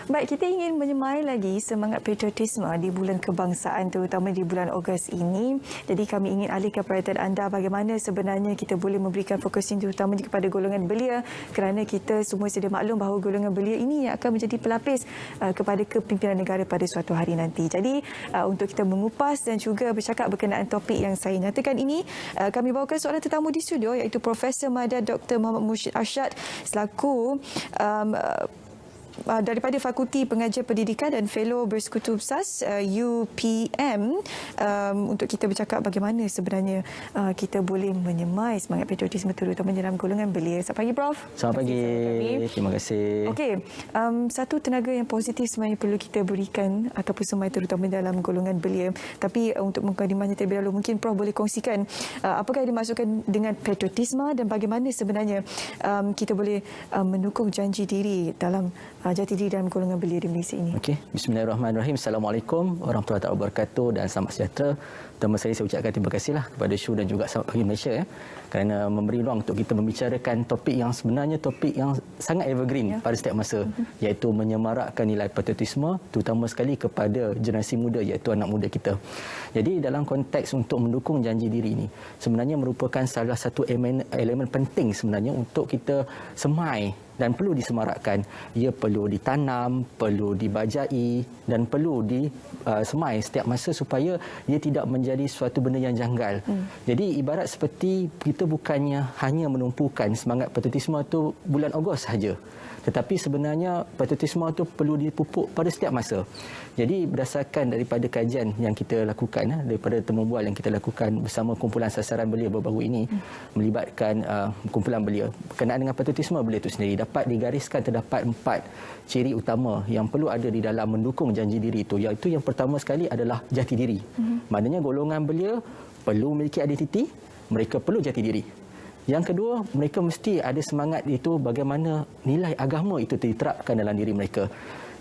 Baik, kita ingin menyemai lagi semangat patriotisme di bulan kebangsaan, terutama di bulan Ogos ini. Jadi kami ingin alihkan perhatian anda bagaimana sebenarnya kita boleh memberikan fokus ini terutama kepada golongan belia, kerana kita semua sedia maklum bahawa golongan belia ini yang akan menjadi pelapis kepada kepimpinan negara pada suatu hari nanti. Jadi untuk kita mengupas dan juga bercakap berkenaan topik yang saya nyatakan ini, kami bawakan seorang tetamu di studio iaitu Profesor Madar Dr. Muhammad Murshid Arsyad selaku daripada Fakulti Pengajian Pendidikan dan Fellow Bersekutu Besars UPM, untuk kita bercakap bagaimana sebenarnya kita boleh menyemai semangat patriotisme terutama dalam golongan belia. Selamat pagi, Prof. Selamat pagi. Terima kasih. Okey, satu tenaga yang positif sebenarnya perlu kita berikan ataupun semai terutama dalam golongan belia. Tapi untuk mukadimahnya terlebih dahulu, mungkin Prof boleh kongsikan apakah yang dimaksudkan dengan patriotisme dan bagaimana sebenarnya kita boleh mendukung janji diri dalam jati diri dalam golongan belia di Malaysia ini. Okey, bismillahirrahmanirrahim. Assalamualaikum warahmatullahi wabarakatuh dan selamat sejahtera. Pertama saya ucapkan terima kasihlah kepada Syu dan juga Selamat Pagi Malaysia kerana memberi ruang untuk kita membicarakan topik yang sebenarnya topik yang sangat evergreen pada setiap masa, iaitu menyemarakkan nilai patriotisme terutama sekali kepada generasi muda iaitu anak muda kita. Jadi dalam konteks untuk mendukung janji diri ini sebenarnya merupakan salah satu elemen penting sebenarnya untuk kita semai dan perlu disemarakkan. Ia perlu ditanam, perlu dibajai dan perlu disemai setiap masa supaya ia tidak menjadi suatu benda yang janggal. Jadi ibarat seperti kita bukannya hanya menumpukan semangat patriotisme itu bulan Ogos sahaja. Tetapi sebenarnya patriotisme itu perlu dipupuk pada setiap masa. Jadi berdasarkan daripada kajian yang kita lakukan, daripada temu bual yang kita lakukan bersama kumpulan sasaran belia baru-baru ini, melibatkan kumpulan belia berkenaan dengan patriotisme belia itu sendiri, dapat digariskan terdapat 4 ciri utama yang perlu ada di dalam mendukung janji diri itu, iaitu yang pertama sekali adalah jati diri. Maknanya golongan belia perlu memiliki identiti, mereka perlu jati diri. Yang kedua, mereka mesti ada semangat itu bagaimana nilai agama itu diterapkan dalam diri mereka.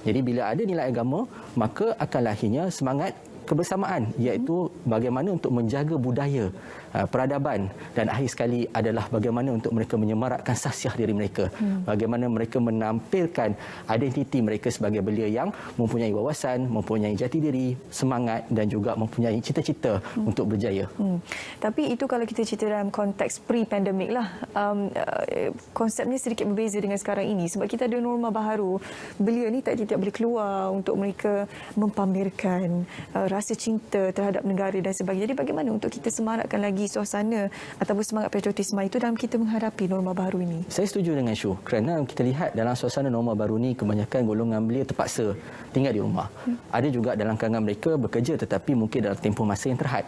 Jadi bila ada nilai agama, maka akan lahirnya semangat kebersamaan, iaitu bagaimana untuk menjaga budaya, peradaban, dan akhir sekali adalah bagaimana untuk mereka menyemarakkan sahsiah diri mereka. Bagaimana mereka menampilkan identiti mereka sebagai belia yang mempunyai wawasan, mempunyai jati diri, semangat dan juga mempunyai cita-cita untuk berjaya. Tapi itu kalau kita cerita dalam konteks pre-pandemic lah. Konsepnya sedikit berbeza dengan sekarang ini sebab kita ada norma baharu. Belia ni tidak boleh keluar untuk mereka mempamerkan rasa cinta terhadap negara dan sebagainya. Jadi bagaimana untuk kita semarakkan lagi suasana ataupun semangat patriotisme itu dalam kita menghadapi norma baru ini? Saya setuju dengan Syu kerana kita lihat dalam suasana norma baru ini kebanyakan golongan belia terpaksa tinggal di rumah. Ada juga dalam kalangan mereka bekerja tetapi mungkin dalam tempoh masa yang terhad.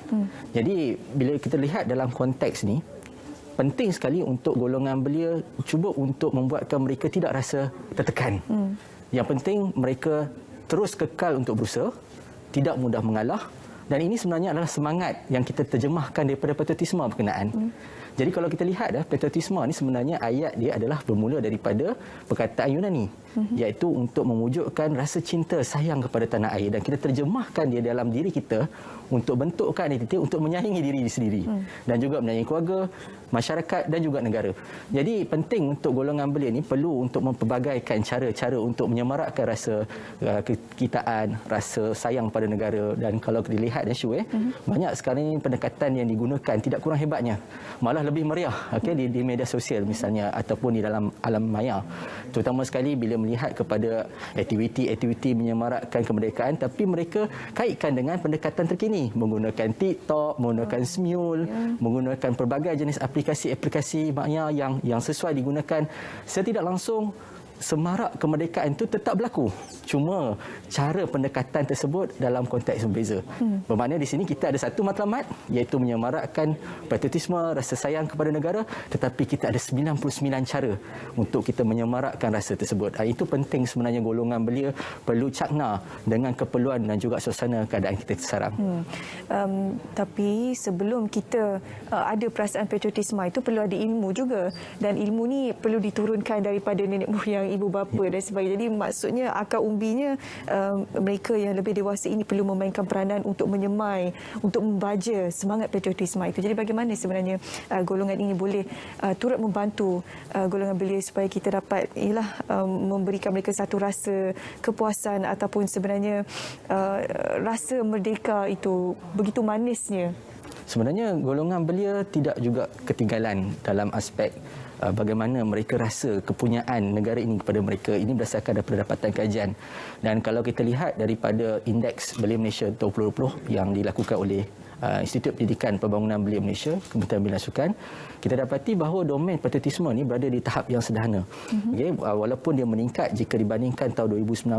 Jadi bila kita lihat dalam konteks ni, penting sekali untuk golongan belia cuba untuk membuatkan mereka tidak rasa tertekan. Yang penting mereka terus kekal untuk berusaha, tidak mudah mengalah, dan ini sebenarnya adalah semangat yang kita terjemahkan daripada patriotisme berkenaan. Jadi kalau kita lihat patriotisme ini sebenarnya ayat dia adalah bermula daripada perkataan Yunani, iaitu untuk mewujudkan rasa cinta sayang kepada tanah air, dan kita terjemahkan dia dalam diri kita untuk bentukkan identiti untuk menyayangi diri sendiri dan juga menyayangi keluarga, masyarakat dan juga negara. Jadi penting untuk golongan belia ini perlu untuk mempelbagaikan cara-cara untuk menyemarakkan rasa kekitaan, rasa sayang pada negara. Dan kalau dilihat banyak sekarang ini pendekatan yang digunakan tidak kurang hebatnya, malah lebih meriah di media sosial misalnya ataupun di dalam alam maya. Terutama sekali bila melihat kepada aktiviti-aktiviti menyemarakkan kemerdekaan, tapi mereka kaitkan dengan pendekatan terkini, menggunakan TikTok, menggunakan Smule, menggunakan pelbagai jenis aplikasi-aplikasi maya yang sesuai digunakan. Secara tidak langsung semarak kemerdekaan itu tetap berlaku. Cuma cara pendekatan tersebut dalam konteks yang berbeza. Bermakna di sini kita ada satu matlamat iaitu menyemarakkan patriotisme, rasa sayang kepada negara, tetapi kita ada 99 cara untuk kita menyemarakkan rasa tersebut. Itu penting sebenarnya golongan belia perlu cakna dengan keperluan dan juga suasana keadaan kita sekarang. Tapi sebelum kita ada perasaan patriotisme itu perlu ada ilmu juga, dan ilmu ni perlu diturunkan daripada nenek moyang seorang ibu bapa dan sebagainya. Jadi maksudnya akar umbinya mereka yang lebih dewasa ini perlu memainkan peranan untuk menyemai, untuk membaja semangat patriotisme itu. Jadi bagaimana sebenarnya golongan ini boleh turut membantu golongan belia supaya kita dapat memberikan mereka satu rasa kepuasan ataupun sebenarnya rasa merdeka itu begitu manisnya. Sebenarnya golongan belia tidak juga ketinggalan dalam aspek bagaimana mereka rasa kepunyaan negara ini kepada mereka. Ini berdasarkan daripada dapatan kajian. Dan kalau kita lihat daripada indeks Belia Malaysia 2020 yang dilakukan oleh Institut Pendidikan Pembangunan Belia Malaysia, Kementerian Belia dan Sukan, kita dapati bahawa domain patriotisme ini berada di tahap yang sederhana. Okay, walaupun dia meningkat jika dibandingkan tahun 2019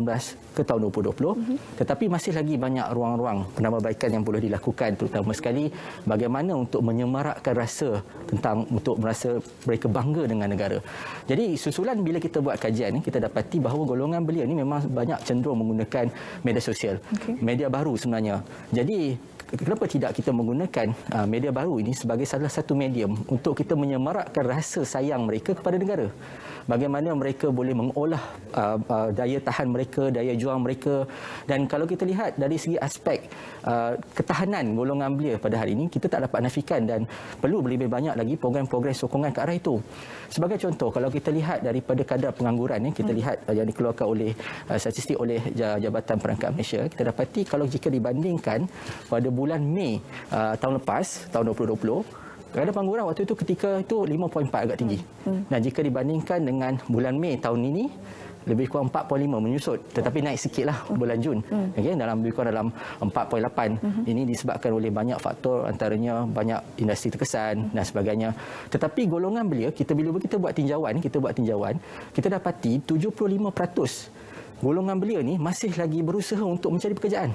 ke tahun 2020, tetapi masih lagi banyak ruang-ruang penambahbaikan yang boleh dilakukan, terutama sekali bagaimana untuk menyemarakkan rasa tentang untuk merasa mereka bangga dengan negara. Jadi susulan bila kita buat kajian, kita dapati bahawa golongan belia ini memang banyak cenderung menggunakan media sosial. Media baru sebenarnya. Jadi kenapa tidak kita menggunakan media baru ini sebagai salah satu medium untuk kita menyemarakkan rasa sayang mereka kepada negara. Bagaimana mereka boleh mengolah daya tahan mereka, daya juang mereka. Dan kalau kita lihat dari segi aspek ketahanan golongan belia pada hari ini, kita tak dapat nafikan dan perlu lebih banyak lagi program-program sokongan ke arah itu. Sebagai contoh, kalau kita lihat daripada kadar pengangguran, kita lihat yang dikeluarkan oleh statistik oleh Jabatan Perangkat Malaysia, kita dapati kalau jika dibandingkan pada bulan Mei tahun lepas, tahun 2020, kadar pengangguran waktu itu ketika itu 5.4 agak tinggi. Dan jika dibandingkan dengan bulan Mei tahun ini, lebih kurang 4.5 menyusut, tetapi naik sikitlah bulan Jun. Okay, lebih kurang dalam 4.8. Ini disebabkan oleh banyak faktor, antaranya banyak industri terkesan dan sebagainya. Tetapi golongan belia, bila kita buat tinjauan, kita dapati 75% golongan belia ni masih lagi berusaha untuk mencari pekerjaan.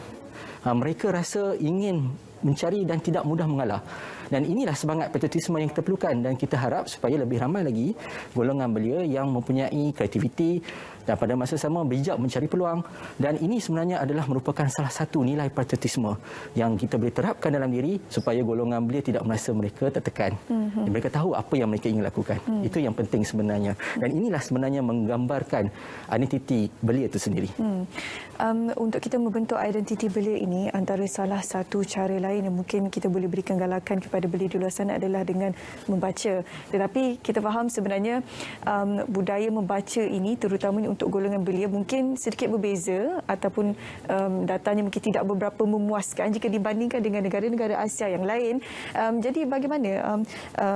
Mereka rasa ingin mencari dan tidak mudah mengalah. Dan inilah semangat patriotisme yang kita perlukan, dan kita harap supaya lebih ramai lagi golongan belia yang mempunyai kreativiti dan pada masa sama bijak mencari peluang. Dan ini sebenarnya adalah merupakan salah satu nilai patriotisme yang kita boleh terapkan dalam diri supaya golongan belia tidak merasa mereka tertekan. Mereka tahu apa yang mereka ingin lakukan. Itu yang penting sebenarnya. Dan inilah sebenarnya menggambarkan identiti belia itu sendiri. Untuk kita membentuk identiti belia ini, antara salah satu cara lain yang mungkin kita boleh berikan galakan kepada belia di luar sana adalah dengan membaca. Tetapi kita faham sebenarnya budaya membaca ini terutamanya untuk golongan belia mungkin sedikit berbeza ataupun datanya mungkin tidak beberapa memuaskan jika dibandingkan dengan negara-negara Asia yang lain. Jadi bagaimana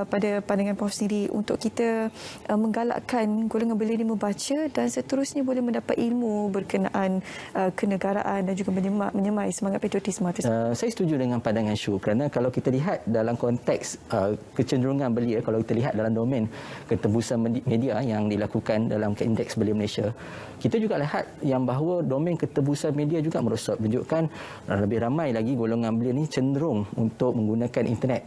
pada pandangan Prof sendiri untuk kita menggalakkan golongan belia ini membaca dan seterusnya boleh mendapat ilmu berkenaan kenegaraan dan juga menyemai semangat patriotisme itu? Saya setuju dengan pandangan Syu, kerana kalau kita lihat dalam konteks kecenderungan belia, kalau kita lihat dalam domain ketembusan media yang dilakukan dalam indeks belia Malaysia, kita juga lihat yang bahawa domain ketembusan media juga merosot, menunjukkan lebih ramai lagi golongan belia ni cenderung untuk menggunakan internet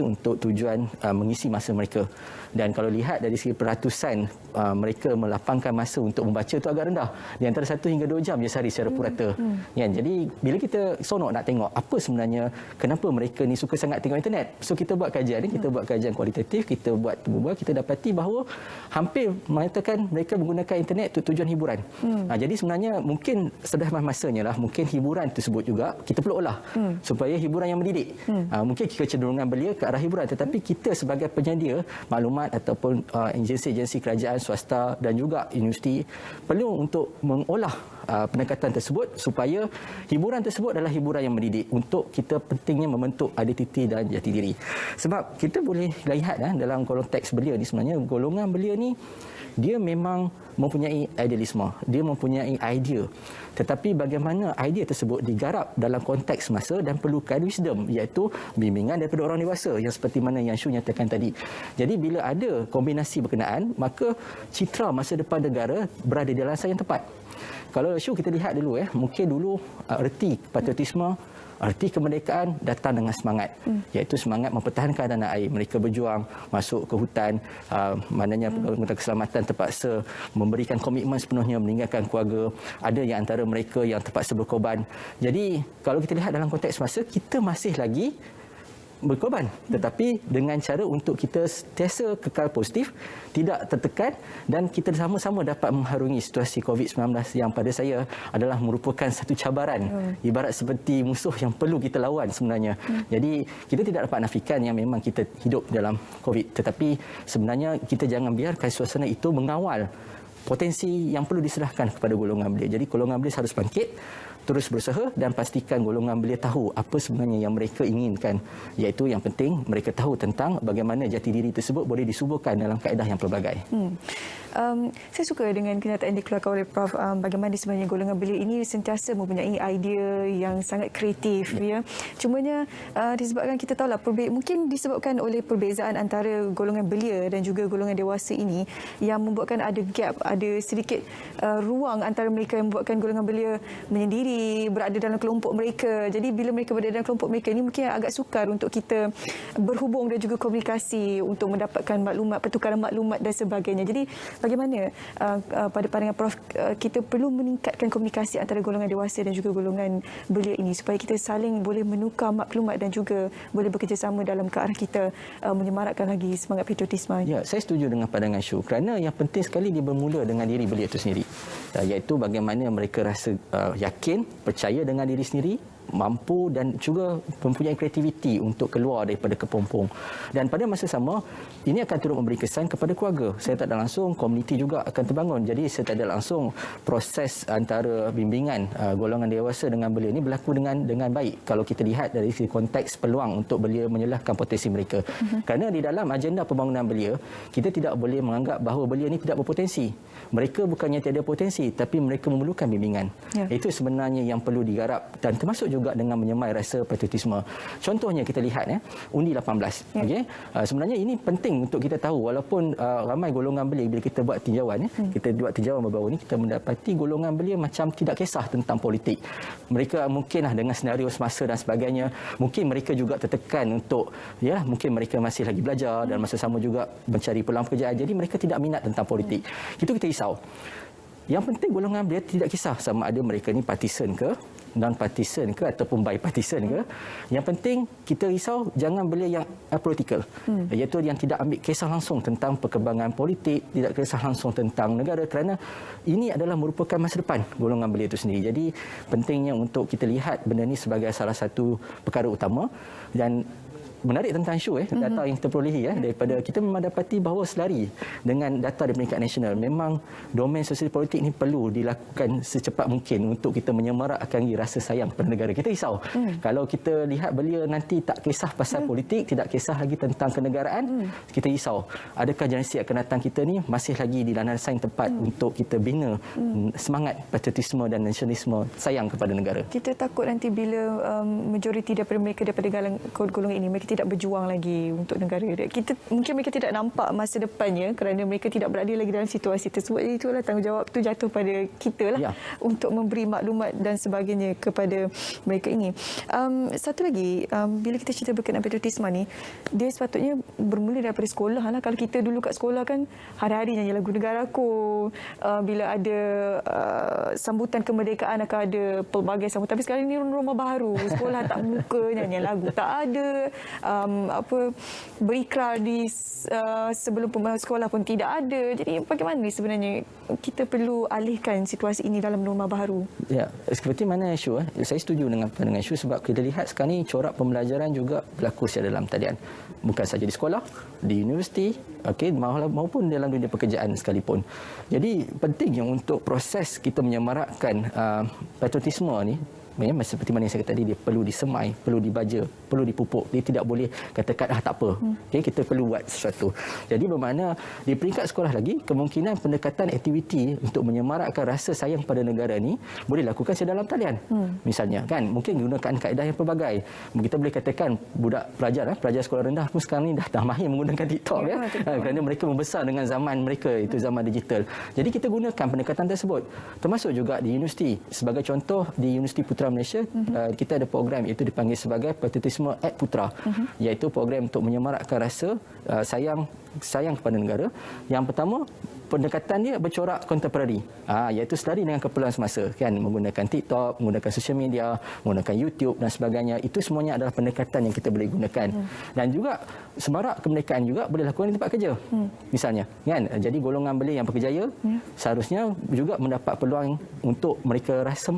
untuk tujuan mengisi masa mereka. Dan kalau lihat dari segi peratusan mereka melapangkan masa untuk membaca itu agak rendah, di antara 1 hingga 2 jam je sehari secara purata. Jadi bila kita sonok nak tengok apa sebenarnya kenapa mereka ni suka sangat tengok internet, so kita buat kajian kualitatif, kita buat berbual, kita dapati bahawa hampir mengatakan mereka menggunakan internet untuk tujuan hiburan. Jadi sebenarnya mungkin sudah masanya lah, mungkin hiburan tersebut juga kita perlu olah supaya hiburan yang mendidik. Mungkin kecenderungan belia ke arah hiburan, tetapi kita sebagai penyedia maklumat ataupun agensi-agensi kerajaan, swasta dan juga universiti perlu untuk mengolah pendekatan tersebut supaya hiburan tersebut adalah hiburan yang mendidik untuk kita pentingnya membentuk identiti dan jati diri. Sebab kita boleh lihat dalam konteks belia ni, sebenarnya golongan belia ni dia memang mempunyai idealisme, dia mempunyai idea. Tetapi bagaimana idea tersebut digarap dalam konteks masa dan perlukan wisdom, iaitu bimbingan daripada orang dewasa yang seperti mana yang Syu nyatakan tadi. Jadi bila ada kombinasi berkenaan, maka citra masa depan negara berada di landasan yang tepat. Kalau Syu kita lihat dulu, mungkin dulu erti patriotisme, arti kemerdekaan datang dengan semangat, iaitu semangat mempertahankan tanah air. Mereka berjuang masuk ke hutan, maknanya pengguna keselamatan terpaksa memberikan komitmen sepenuhnya meninggalkan keluarga. Ada yang antara mereka yang terpaksa berkorban. Jadi kalau kita lihat dalam konteks masa, kita masih lagi berkorban, tetapi dengan cara untuk kita sentiasa kekal positif, tidak tertekan, dan kita sama-sama dapat mengharungi situasi COVID-19 yang pada saya adalah merupakan satu cabaran, ibarat seperti musuh yang perlu kita lawan sebenarnya. Jadi kita tidak dapat nafikan yang memang kita hidup dalam COVID, tetapi sebenarnya kita jangan biarkan suasana itu mengawal potensi yang perlu diserahkan kepada golongan belia. Jadi golongan belia harus bangkit, terus berusaha dan pastikan golongan belia tahu apa sebenarnya yang mereka inginkan, iaitu yang penting mereka tahu tentang bagaimana jati diri tersebut boleh disuburkan dalam kaedah yang pelbagai. Saya suka dengan kenyataan dikeluarkan oleh Prof. Bagaimana sebenarnya golongan belia ini sentiasa mempunyai idea yang sangat kreatif. Ya. Cumanya disebabkan kita tahulah mungkin disebabkan oleh perbezaan antara golongan belia dan juga golongan dewasa ini yang membuatkan ada gap, ada sedikit ruang antara mereka yang membuatkan golongan belia menyendiri, berada dalam kelompok mereka. Jadi bila mereka berada dalam kelompok mereka ini mungkin agak sukar untuk kita berhubung dan juga komunikasi untuk mendapatkan maklumat, pertukaran maklumat dan sebagainya. Jadi bagaimana pada pandangan Prof, kita perlu meningkatkan komunikasi antara golongan dewasa dan juga golongan belia ini supaya kita saling boleh menukar maklumat dan juga boleh bekerjasama dalam ke arah kita menyemarakkan lagi semangat patriotisme. Ya, saya setuju dengan pandangan Syu, kerana yang penting sekali dia bermula dengan diri belia itu sendiri, iaitu bagaimana mereka rasa yakin, percaya dengan diri sendiri, mampu dan juga mempunyai kreativiti untuk keluar daripada kepompong. Dan pada masa sama, ini akan turut memberi kesan kepada keluarga. Saya tak ada langsung, komuniti juga akan terbangun. Jadi saya tak ada langsung proses antara bimbingan golongan dewasa dengan belia ini berlaku dengan baik kalau kita lihat dari konteks peluang untuk belia menyelahkan potensi mereka. Kerana di dalam agenda pembangunan belia, kita tidak boleh menganggap bahawa belia ini tidak berpotensi. Mereka bukannya tiada potensi, tapi mereka memerlukan bimbingan. Itu sebenarnya yang perlu digarap dan termasuk juga dengan menyemai rasa patriotisme. Contohnya kita lihat undi 18. Okey. Sebenarnya ini penting untuk kita tahu, walaupun ramai golongan belia bila kita buat tinjauan, kita buat tinjauan baru-baru ini, kita mendapati golongan belia macam tidak kisah tentang politik. Mereka mungkinlah dengan senario semasa dan sebagainya, mungkin mereka juga tertekan untuk mungkin mereka masih lagi belajar dan masa sama juga mencari peluang pekerjaan. Jadi mereka tidak minat tentang politik. Itu kita risau. Yang penting golongan belia tidak kisah sama ada mereka ni partisan ke, non-partisan ke ataupun bipartisan ke. Yang penting kita risau jangan belia yang apolitical, iaitu yang tidak ambil kisah langsung tentang perkembangan politik, tidak kisah langsung tentang negara, kerana ini adalah merupakan masa depan golongan belia itu sendiri. Jadi pentingnya untuk kita lihat benda ini sebagai salah satu perkara utama. Dan menarik tentang Syu data yang kita perolehi daripada kita memang dapati bahawa selari dengan data dari peringkat nasional, memang domain sosial politik ini perlu dilakukan secepat mungkin untuk kita menyemarakkan rasa sayang pada negara. Kita risau kalau kita lihat belia nanti tak kisah pasal politik, tidak kisah lagi tentang kenegaraan, kita risau adakah generasi akan datang kita ni masih lagi di landasan yang tepat untuk kita bina semangat patriotisme dan nasionalisme, sayang kepada negara. Kita takut nanti bila majoriti daripada mereka daripada golongan ini mereka tidak berjuang lagi untuk negara. Mungkin mereka tidak nampak masa depannya kerana mereka tidak berada lagi dalam situasi tersebut. Jadi itulah tanggungjawab itu jatuh pada kita lah untuk memberi maklumat dan sebagainya kepada mereka ini. Satu lagi, bila kita cerita berkenaan patriotisme ni, dia sepatutnya bermula daripada sekolah lah. Kalau kita dulu kat sekolah kan hari-hari nyanyi lagu negaraku, bila ada sambutan kemerdekaan akan ada pelbagai sambutan. Tapi sekarang ni rumah baru, sekolah tak muka, nyanyi lagu tak ada. Berikrar di sebelum sekolah pun tidak ada. Jadi bagaimana sebenarnya kita perlu alihkan situasi ini dalam norma baru? Ya, seperti mana Syu, saya setuju dengan pandangan Syu sebab kita lihat sekarang ni corak pembelajaran juga berlaku secara dalam talian. Bukan saja di sekolah, di universiti, maupun dalam dunia pekerjaan sekalipun. Jadi pentingnya untuk proses kita menyemarakkan patriotisme ni, seperti mana yang saya kata tadi, dia perlu disemai, perlu dibaja, perlu dipupuk. Dia tidak boleh katakan tak apa. Kita perlu buat sesuatu. Jadi bermakna di peringkat sekolah lagi, kemungkinan pendekatan aktiviti untuk menyemarakkan rasa sayang pada negara ni boleh lakukan sedalam talian. Misalnya kan, mungkin gunakan kaedah yang pelbagai. Kita boleh katakan budak pelajar sekolah rendah pun sekarang ni dah mahir menggunakan TikTok kerana mereka membesar dengan zaman mereka, itu zaman digital. Jadi kita gunakan pendekatan tersebut. Termasuk juga di universiti. Sebagai contoh, di Universiti Putra Malaysia, kita ada program itu dipanggil sebagai Patriotisme at Putra, iaitu program untuk menyemarakkan rasa sayang kepada negara. Yang pertama, pendekatan dia bercorak kontemporari, iaitu selari dengan keperluan semasa, kan, menggunakan TikTok, menggunakan sosial media, menggunakan YouTube dan sebagainya. Itu semuanya adalah pendekatan yang kita boleh gunakan. Dan juga semarak kemerdekaan juga boleh lakukan di tempat kerja, misalnya, kan. Jadi golongan belia yang berkejaya seharusnya juga mendapat peluang untuk mereka rasa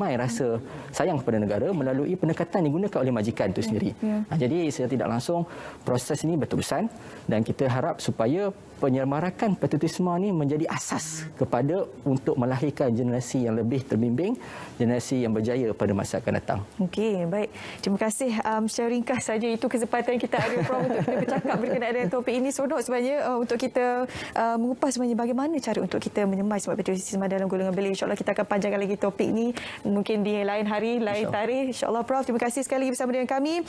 sayang kepada negara melalui pendekatan yang digunakan oleh majikan itu sendiri. Jadi secara tidak langsung proses ini berterusan dan kita harap supaya penyemarakan patriotisme ini menjadi asas kepada untuk melahirkan generasi yang lebih terbimbing, generasi yang berjaya pada masa akan datang. Okey, baik. Terima kasih. Secara ringkas saja itu kesempatan kita ada, Prof, untuk kita bercakap berkenaan dengan topik ini. Seronok sebenarnya untuk kita mengupas sebenarnya bagaimana cara untuk kita menyemas patriotisme dalam golongan belia. InsyaAllah kita akan panjangkan lagi topik ini mungkin di lain hari, lain tarikh. InsyaAllah, Prof. Terima kasih sekali bersama dengan kami.